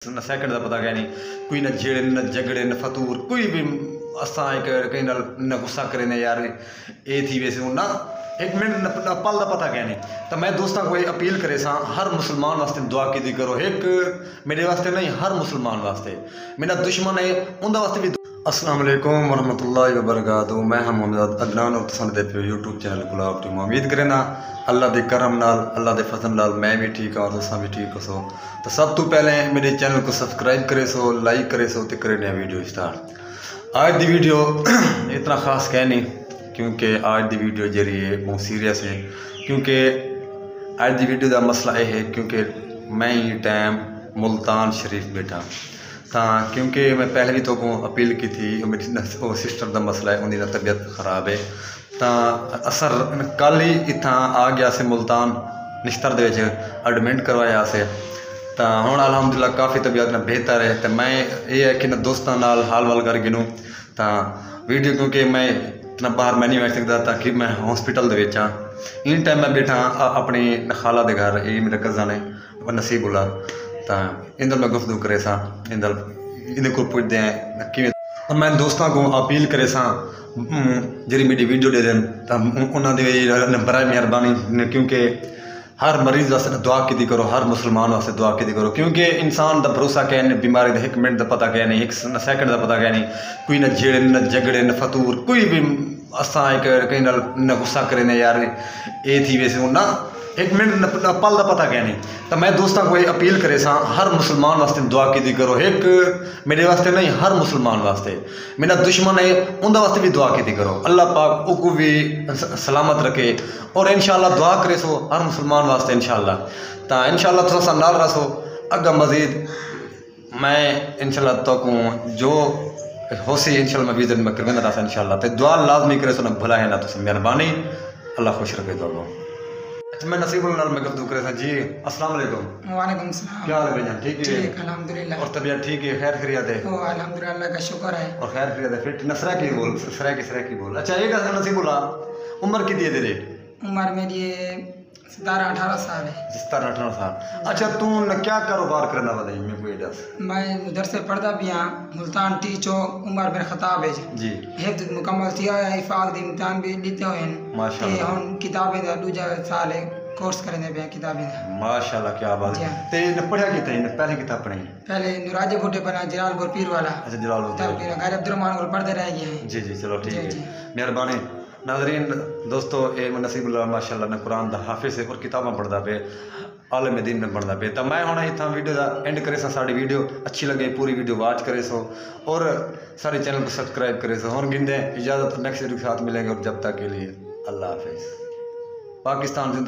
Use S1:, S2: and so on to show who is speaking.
S1: न सैकंड का पता क्या नहीं, कोई न झेड़े न झगड़े न फतूर कोई भी असा कहीं न गुस्सा करे न यार ये थी वैसे ना एक मिनट न पल का पता क्या नहीं। तो मैं दोस्तों को ये अपील करे सा हर मुसलमान वास्ते दुआ की करो, एक मेरे वास्ते नहीं हर मुसलमान वास्ते, मेरा दुश्मन है उनके वास्ते भी। अस्सलाम वालेकुम वरहमतुल्लाहि वबरकातुहू। मैं हम मोहम्मद अदनान और तुम देखते हो यूट्यूब चैनल गुलाब टीम। उम्मीद करें ना अल्लाह के करम नाल अल्लाह के फजल नाल मैं भी ठीक हाँ तुसा भी ठीक हो सो। तो सब तो पहले मेरे चैनल को सब्सक्राइब करे सो, लाइक करे सो, तो करे नया वीडियो स्टार्ट। आज की वीडियो इतना खास कह नहीं क्योंकि आज की वीडियो जरिए बहुत सीरियस है, क्योंकि आज की वीडियो का मसला यह है क्योंकि मैं ही टाइम मुल्तान शरीफ बैठा क्योंकि मैं पहले भी तो को अपील की थी, मेरी सिस्टर का मसला है, उनकी तबीयत खराब है। तो असर कल ही इतना आ गया से मुल्तान निश्तर दे एडमिट करवाया से। तो हुण अलहमदुलिल्लाह काफ़ी तबीयत में बेहतर है। तो मैं ये है कि न दोस्तों नाल हाल वाल कर गिनूँ तो वीडियो, क्योंकि मैं इतना बाहर मैं नहीं बैठ सकता ताकि मैं hospital they which in time मैं बैठा अपनी खाला के घर, ये मेरा कज़न है नसीबुल्ला। तो इंदर मैं गुफ्तगू करे सा इंदर को पुछते हैं कि और मैं दोस्तों को अपील करे सा जी मेरी वीडियो दे दें तो उन्होंने बराए मेहरबानी, क्योंकि हर मरीज वास्ते दुआ की करो, हर मुसलमान वास्ते दुआ की करो, क्योंकि इंसान का भरोसा क्या नहीं, बीमारी का एक मिनट का पता क्या नहीं, एक सैकंड का पता क्या नहीं, कोई न झेड़े न झगड़े न फतूर कोई भी असा कहीं न गुस्सा करे न यार ये थी वैसे ना एक मिनट न पल का पता क्या नहीं। तो मैं दोस्तों को ये अपील करे सा हर मुसलमान वास्ते दुआ की करो, एक मेरे वास्ते नहीं हर मुसलमान वास्ते, मेरा दुश्मन है उनके वास्ते भी दुआ की करो, अल्लाह पाक उनको भी सलामत रखे और इंशाल्लाह दुआ करे सो हर मुसलमान वास्ते इंशाल्लाह। तो इंशाल्लाह थोड़ा नाल रसो अगर मजीद मैं इंशाल्लाह तो जो हो सी इंशाल्लाह मैं विजिट में करवेंदा रहा इंशाल्लाह। तो दुआ लाजमी करे सो न भुला है ना, तो मेहरबानी अल्लाह खुश रखे दो। अच्छा मैं नसीबुल्लाह नाल मैं गुफ्तगू करे सा जी। अस्सलाम वालेकुम।
S2: वालेकुम सलाम।
S1: क्या हाल है भैया? ठीक है
S2: अल्हम्दुलिल्लाह।
S1: और तबीयत ठीक है, खैर खैरियत है?
S2: ओ अल्हम्दुलिल्लाह अल्लाह का शुक्र है
S1: और खैर खैरियत है। फिर नसरा की बोल सराय की बोल। अच्छा एक नसीबुल्लाह उम्र कितनी है तेरी?
S2: उम्र मेरी 17-18 साल है।
S1: 17-18 साल। अच्छा तू न क्या कारोबार करना बताइए मेरे को ये दस।
S2: मैं उधर से पढ़ता भी हाँ मुल्तान टी चौक उमर मेरा खताब है
S1: जी
S2: हिफ्ज़ मुकम्मल किया है, इफ़ाक़ दी इम्तिहान भी लेते हुए हैं
S1: माशाल्लाह।
S2: हम किताबें दा दूजा साल है कोर्स करने पे किताबें दा
S1: माशाल्लाह क्या बात है। ते ने पढ़ा कितना है पहले किताब पढ़ी?
S2: पहले नुराजे भुट्टे बना जलालपुर पीर वाला।
S1: अच्छा जलालपुर
S2: पीर गायब अब्दुर्रहमान को पढ़ते रह गए हैं।
S1: जी जी चलो ठीक
S2: जी,
S1: है मेहरबानी। नाज़रीन दोस्तों ये नसीबुल्लाह माशाल्लाह ने कुरान दा हाफिज़ है और किताबां पढ़ता पे आलम दीन में पढ़ता पे। तो मैं हूँ इतना वीडियो का एंड करे साड़ी वीडियो अच्छी लगे पूरी वीडियो वॉच करे सो और सारे चैनल को सब्सक्राइब करे सो। और गिनते इजाज़त नेक्स्ट वीडियो के साथ मिलेंगे और जब तक के लिए अल्लाह हाफिज़। पाकिस्तान